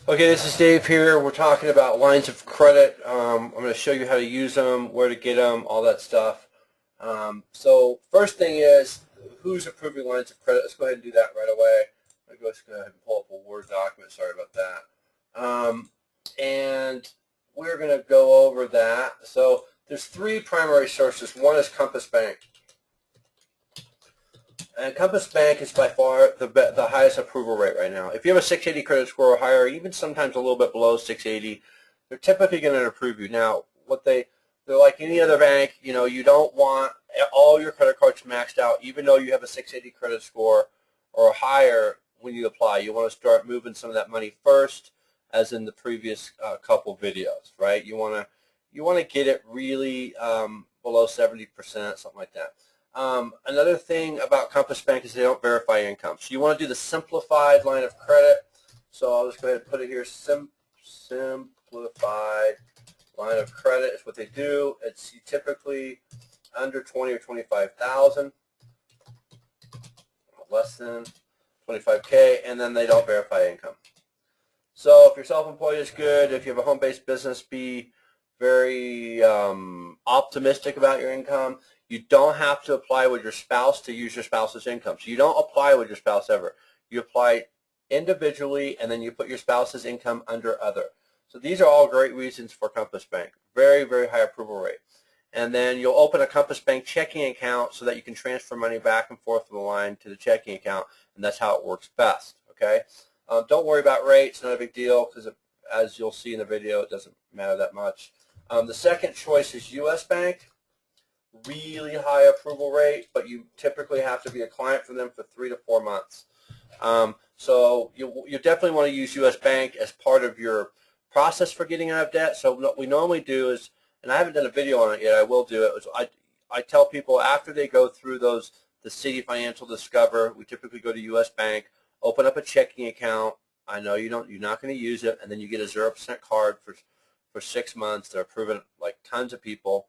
Okay, this is Dave here. We're talking about lines of credit. I'm going to show you how to use them, where to get them, all that stuff. So first thing is, who's approving lines of credit? Let's go ahead and do that right away. Let's go ahead and pull up a Word document. Sorry about that. And we're going to go over that. So there's three primary sources. One is Compass Bank. And Compass Bank is by far the highest approval rate right now. If you have a 680 credit score or higher, even sometimes a little bit below 680, they're typically going to approve you. Now, they're like any other bank. You don't want all your credit cards maxed out, even though you have a 680 credit score or higher when you apply. You want to start moving some of that money first, as in the previous couple videos, right? You want to get it really below 70%, something like that. Another thing about Compass Bank is they don't verify income. So you want to do the simplified line of credit. So I'll just go ahead and put it here. Simplified line of credit is what they do. It's typically under 20 or 25,000, less than 25K, and then they don't verify income. So if you're self-employed, it's good. If you have a home-based business, be very optimistic about your income. You don't have to apply with your spouse to use your spouse's income. So you don't apply with your spouse ever. You apply individually, and then you put your spouse's income under other. So these are all great reasons for Compass Bank. Very, very high approval rate. And then you'll open a Compass Bank checking account so that you can transfer money back and forth from the line to the checking account, and that's how it works best, okay? Don't worry about rates, not a big deal, because as you'll see in the video, it doesn't matter that much. The second choice is U.S. Bank. Really high approval rate, but you typically have to be a client for them for 3 to 4 months. So you definitely want to use U.S. Bank as part of your process for getting out of debt. So what we normally do is, and I haven't done a video on it yet, I will do it. I tell people after they go through the Citi Financial Discover, we typically go to U.S. Bank, open up a checking account. I know you're not going to use it, and then you get a 0% card for 6 months. They're approving like tons of people.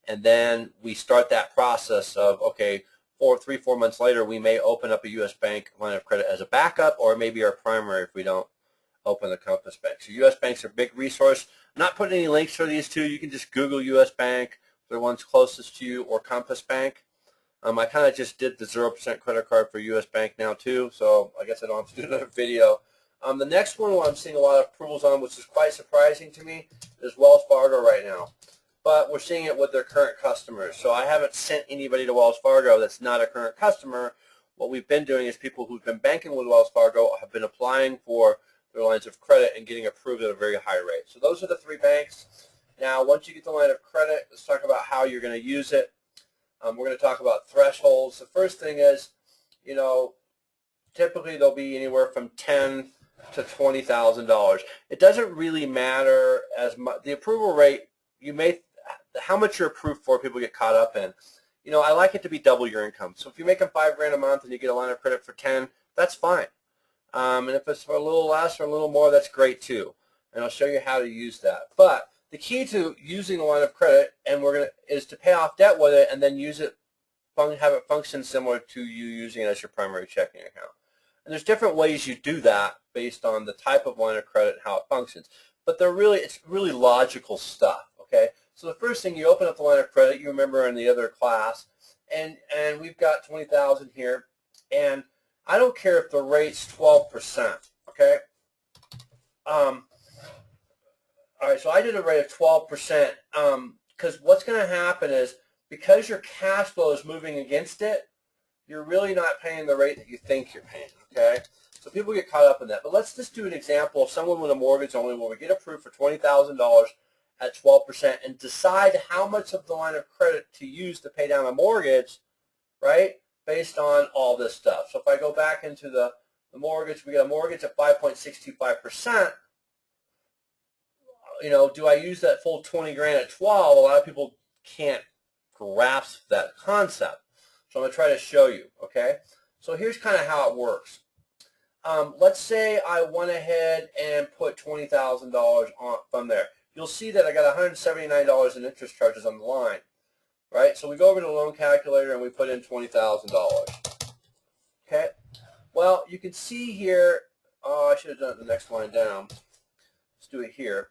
And then we start that process of, okay, 3-4 months later, we may open up a U.S. Bank line of credit as a backup, or maybe our primary if we don't open the Compass Bank. So U.S. Banks are a big resource. I'm not putting any links for these two. You can just Google U.S. Bank, the ones closest to you, or Compass Bank. I kind of just did the 0% credit card for U.S. Bank now too, so I guess I don't have to do another video. The next one I'm seeing a lot of approvals on, which is quite surprising to me, is Wells Fargo right now. But we're seeing it with their current customers. So I haven't sent anybody to Wells Fargo that's not a current customer. What we've been doing is people who've been banking with Wells Fargo have been applying for their lines of credit and getting approved at a very high rate. So those are the three banks. Now, once you get the line of credit, let's talk about how you're going to use it. We're going to talk about thresholds. The first thing is, typically they'll be anywhere from $10,000 to $20,000. It doesn't really matter as much. The approval rate, how much you're approved for, people get caught up in. I like it to be double your income. So if you're making $5,000 a month and you get a line of credit for 10, that's fine. And if it's for a little less or a little more, that's great too. And I'll show you how to use that. But the key to using a line of credit is to pay off debt with it and then use it, have it function similar to you using it as your primary checking account. And there's different ways you do that based on the type of line of credit and how it functions. But it's really logical stuff. Okay, so the first thing, you open up the line of credit. You remember in the other class, and we've got 20,000 here, and I don't care if the rate's 12%. Okay, all right. So I did a rate of 12%, because what's going to happen is, because your cash flow is moving against it, you're really not paying the rate that you think you're paying. Okay, so people get caught up in that. But let's just do an example of someone with a mortgage only, where we get approved for $20,000 at 12% and decide how much of the line of credit to use to pay down a mortgage, right, based on all this stuff. So if I go back into the mortgage, we get a mortgage at 5.625%. Do I use that full 20 grand at 12? A lot of people can't grasp that concept. So I'm going to try to show you, okay? So here's kind of how it works. Let's say I went ahead and put $20,000 on from there. You'll see that I got $179 in interest charges on the line, right? So we go over to the loan calculator and we put in $20,000. Okay. Well, you can see here Oh, I should have done it the next line down. Let's do it here.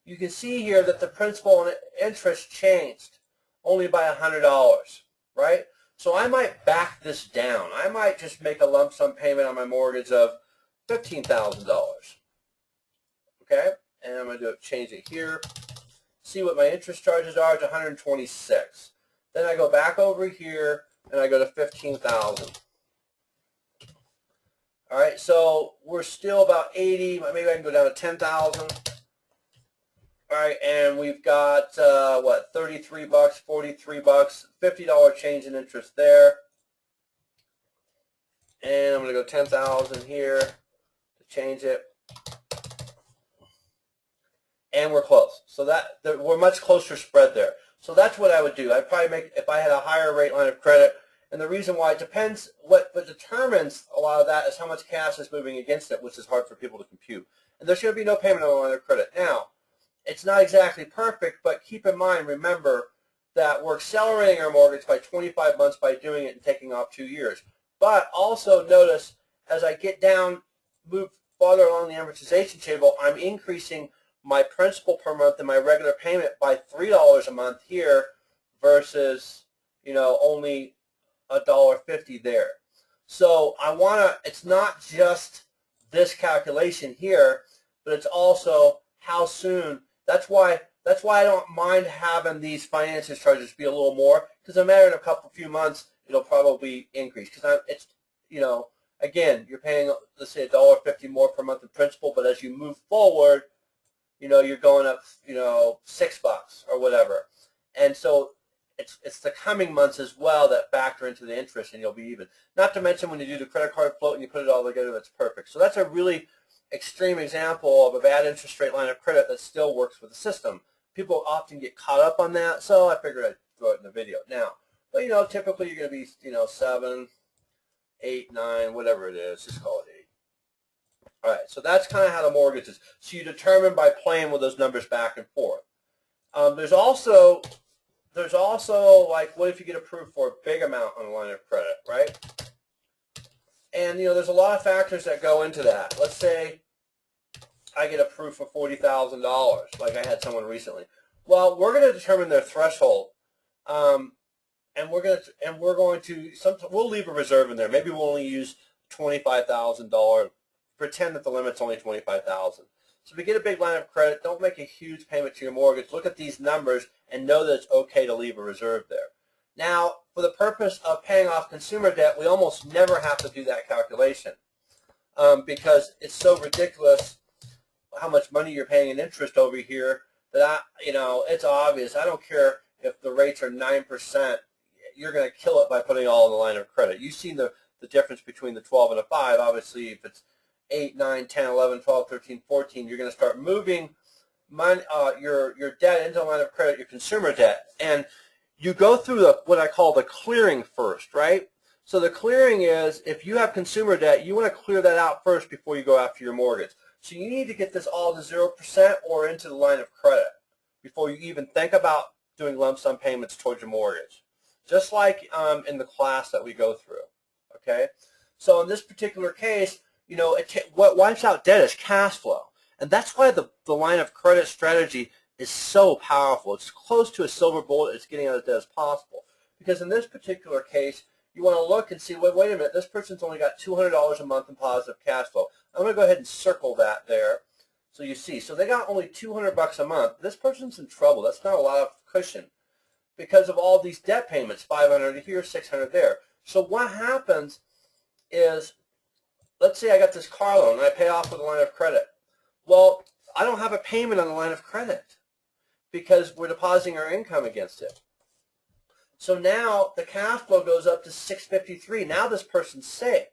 You can see here that the principal and interest changed only by $100, right? So I might back this down. I might just make a lump sum payment on my mortgage of $15,000. Okay, and I'm going to change it here. See what my interest charges are. It's $126. Then I go back over here and I go to $15,000. All right, so we're still about 80. Maybe I can go down to 10,000. All right, and we've got what, 33 bucks, 43 bucks, $50 change in interest there. And I'm going to go 10,000 here to change it. And we're close. So we're much closer spread there. So that's what I would do. I'd probably make, if I had a higher rate line of credit, and the reason why it depends, what determines a lot of that is how much cash is moving against it, which is hard for people to compute. And there's going to be no payment on the line of credit. Now, it's not exactly perfect, but keep in mind, remember that we're accelerating our mortgage by 25 months by doing it and taking off 2 years. But also notice, as I get down, move farther along the amortization table, I'm increasing my principal per month and my regular payment by $3 a month here versus, only $1.50 there. So I want to, it's not just this calculation here, but it's also how soon. That's why I don't mind having these finances charges be a little more, because no matter in a few months, it'll probably increase. Because again, you're paying, let's say, $1.50 more per month in principal, but as you move forward, you're going up, $6 or whatever. And so it's the coming months as well that factor into the interest, and you'll be even. Not to mention when you do the credit card float and you put it all together, that's perfect. So that's a really extreme example of a bad interest rate line of credit that still works with the system. People often get caught up on that, so I figured I'd throw it in the video. Now, but typically you're going to be, 7, 8, 9, whatever it is, just call it 8. All right, so that's kind of how the mortgage is. So you determine by playing with those numbers back and forth. There's also like, what if you get approved for a big amount on a line of credit, right? And there's a lot of factors that go into that. Let's say I get approved for $40,000, like I had someone recently. Well, we're going to determine their threshold, and we'll leave a reserve in there. Maybe we'll only use $25,000. Pretend that the limit's only $25,000. So if you get a big line of credit, don't make a huge payment to your mortgage. Look at these numbers and know that it's okay to leave a reserve there. Now, for the purpose of paying off consumer debt, we almost never have to do that calculation because it's so ridiculous how much money you're paying in interest over here that it's obvious. I don't care if the rates are 9%. You're going to kill it by putting it all in the line of credit. You've seen the difference between the 12 and a 5. Obviously, if it's 8, 9, 10, 11, 12, 13, 14, you're going to start moving your debt into the line of credit, your consumer debt. And you go through what I call the clearing first, right? So the clearing is, if you have consumer debt, you want to clear that out first before you go after your mortgage. So you need to get this all to 0% or into the line of credit before you even think about doing lump sum payments towards your mortgage. Just like in the class that we go through, okay? So in this particular case, what wipes out debt is cash flow. And that's why the line of credit strategy is so powerful. It's close to a silver bullet. It's getting out of debt as possible. Because in this particular case, you want to look and see, wait a minute, this person's only got $200 a month in positive cash flow. I'm going to go ahead and circle that there so you see. So they got only $200 a month. This person's in trouble. That's not a lot of cushion because of all these debt payments, $500 here, $600 there. So what happens is, let's say I got this car loan and I pay off with a line of credit. Well, I don't have a payment on the line of credit because we're depositing our income against it. So now the cash flow goes up to $653. Now this person's safe,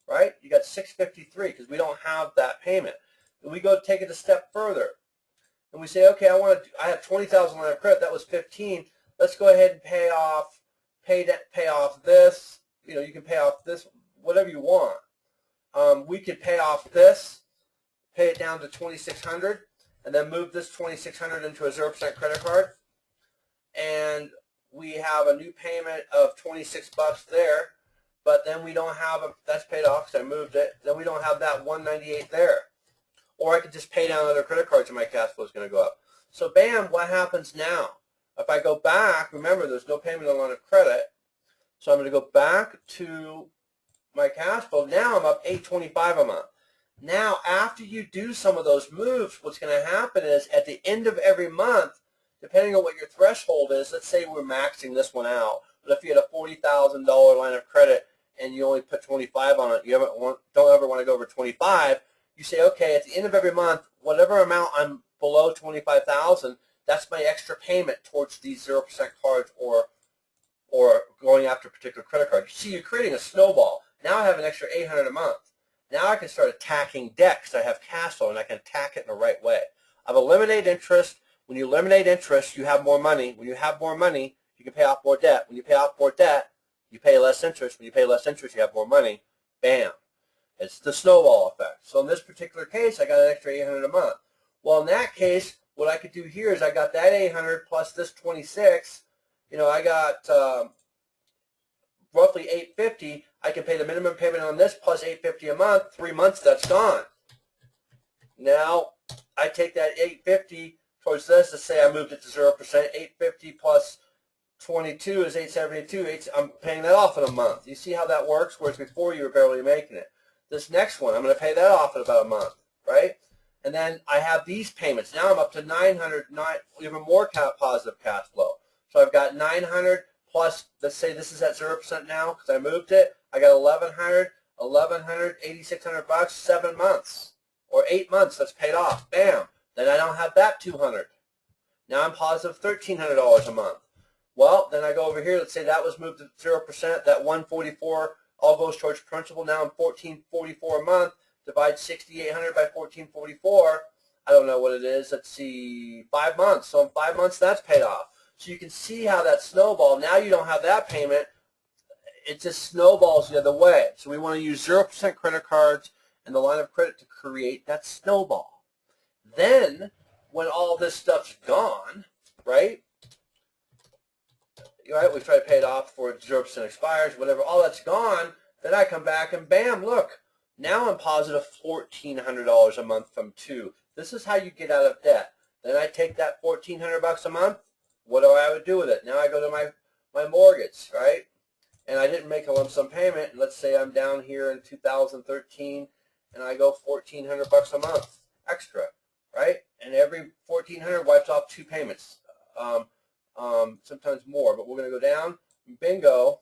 right? You got $653 because we don't have that payment. And we go take it a step further, and we say, okay, I have $20,000 line of credit. That was $15,000. Let's go ahead and pay off this. You can pay off this, whatever you want. We could pay off this, pay it down to $2,600, and then move this $2,600 into a 0% credit card, and we have a new payment of $26 there. but then we don't have that's paid off because I moved it. Then we don't have that 198 there. Or I could just pay down other credit cards and my cash flow is going to go up. So bam, what happens now? If I go back, remember there's no payment on line of credit. So I'm going to go back to my cash flow. Now I'm up $825 a month. Now after you do some of those moves, what's going to happen is at the end of every month, depending on what your threshold is, let's say we're maxing this one out, but if you had a $40,000 line of credit and you only put 25 on it, you don't ever want to go over 25. You say, okay, at the end of every month, whatever amount I'm below 25,000, that's my extra payment towards these 0% cards or going after a particular credit card. You see, you're creating a snowball. Now I have an extra $800 a month. Now I can start attacking debt because I have cash flow and I can attack it in the right way. I've eliminated interest. When you eliminate interest, you have more money. When you have more money, you can pay off more debt. When you pay off more debt, you pay less interest. When you pay less interest, you have more money. Bam. It's the snowball effect. So in this particular case, I got an extra $800 a month. Well, in that case, what I could do here is I got that $800 plus this 26. You know, I got roughly $850. I can pay the minimum payment on this plus $850 a month. 3 months, that's gone. Now I take that $850 towards this. Let's say I moved it to 0%. $850 plus 22 is $872. I'm paying that off in a month. You see how that works? Whereas before you were barely making it. This next one, I'm going to pay that off in about a month, right? And then I have these payments. Now I'm up to $900, even more positive cash flow. So I've got $900 plus, let's say this is at 0% now because I moved it. I got $1,100, $8,600, 7 months or 8 months. That's paid off. Bam. Then I don't have that $200. Now I'm positive $1,300 a month. Well, then I go over here. Let's say that was moved to 0%. That $144 all goes towards principal. Now I'm $1,444 a month. Divide $6,800 by $1,444. I don't know what it is. Let's see, 5 months. So in 5 months, that's paid off. So you can see how that snowball. Now you don't have that payment. It just snowballs the other way. So we want to use 0% credit cards and the line of credit to create that snowball. Then when all this stuff's gone, right? Right, we try to pay it off before 0% expires, whatever, all that's gone, then I come back and bam, look, now I'm positive $1,400 a month from 2. This is how you get out of debt. Then I take that $1,400 a month, what do I do with it? Now I go to my mortgage, right? And I didn't make a lump sum payment, and let's say I'm down here in 2013, and I go $1,400 a month extra, right? And every $1,400 wipes off 2 payments. Sometimes more, but we're going to go down. Bingo.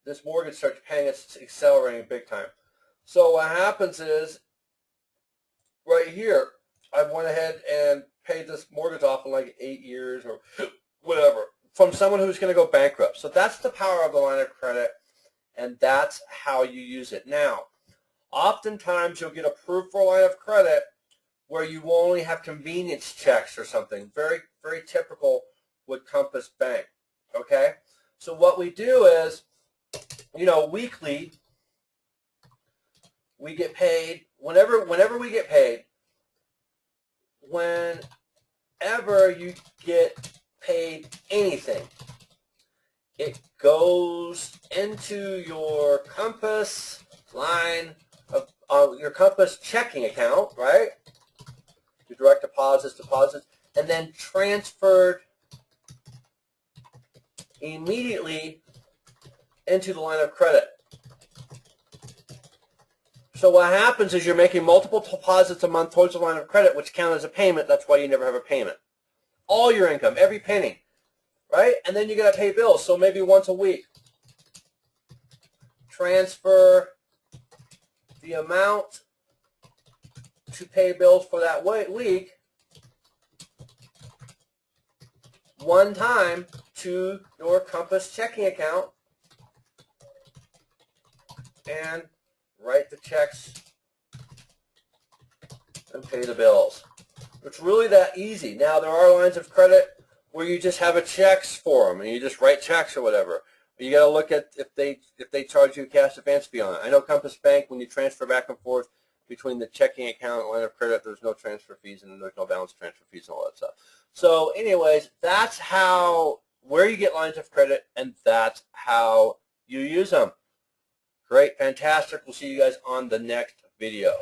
This mortgage starts paying, it's accelerating big time. So what happens is, right here, I went ahead and paid this mortgage off in like 8 years or whatever from someone who's going to go bankrupt. So that's the power of the line of credit, and that's how you use it. Now, oftentimes you'll get approved for a line of credit where you will only have convenience checks or something. Very, very typical with Compass Bank, okay? So what we do is, you know, weekly, we get paid, whenever we get paid, whenever you get paid anything, it goes into your Compass line of your Compass checking account, right? Your direct deposits, and then transferred immediately into the line of credit. So what happens is you're making multiple deposits a month towards the line of credit, which count as a payment. That's why you never have a payment. All your income, every penny, right? And then you got to pay bills. So maybe once a week, transfer the amount to pay bills for that week one time to your Compass checking account and write the checks and pay the bills. It's really that easy. Now there are lines of credit where you just have a checks for them and you just write checks or whatever. You got to look at if they charge you a cash advance fee on it. I know Compass Bank, when you transfer back and forth between the checking account and line of credit, there's no transfer fees and there's no balance transfer fees and all that stuff. So anyways, that's where you get lines of credit, and that's how you use them. Great, fantastic. We'll see you guys on the next video.